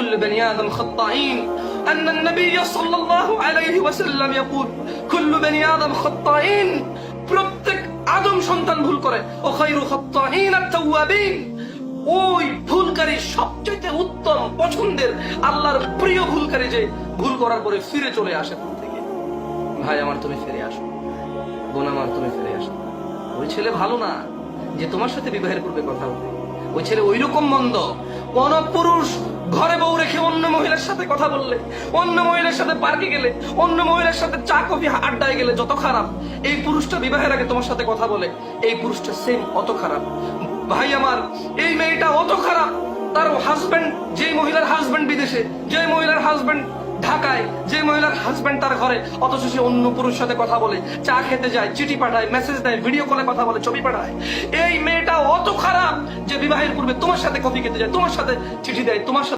كل بني آدم خطائين أن النبي صلى الله عليه وسلم يقول كل بني آدم خطائين প্রত্যেক আদম সন্তান ভুল করে ও খায়রু খাত্তাইন আত-তাওয়াবিন ওই ভুলকারী সবচেয়ে উত্তম পছন্দের আল্লাহর প্রিয় ভুলকারী যে ভুল করার পরে ফিরে চলে আসে ভুল থেকে। ভাই আমার তুমি ফিরে আসো, বোন আমার তুমি ফিরে আসো। ওই ছেলে ভালো না যে তোমার সাথে বিবাহের পূর্বে কথা বলে, ওই ছেলে ওই রকম মন্দ। কোন পুরুষ ঘরে বউ রেখে অন্য মহিলার সাথে কথা বললে, অন্য মহিলার সাথে পার্কে গেলে, অন্য মহিলার সাথে চা কফি আড্ডায় গেলে যত খারাপ, এই পুরুষটা বিবাহের আগে তোমার সাথে কথা বলে, এই পুরুষটা সেম অত খারাপ। ভাই আমার এই মেয়েটা অত খারাপ, তার হাজবেন্ড, যে মহিলার হাজবেন্ড বিদেশে, যে মহিলার হাজবেন্ড ঢাকায়, যে মহিলার হাজবেন্ড তার ঘরে, অথচ সে অন্য পুরুষের সাথে কথা বলে, চা খেতে যায়, চিঠি পাঠায়, মেসেজ দেয়, ভিডিও কলে কথা বলে, ছবি পাঠায়। এই মেয়েটা অত খারাপ যে বিবাহের পূর্বে তোমার সাথে কফি খেতে যায়, তোমার সাথে চিঠি দেয়, তোমার সাথে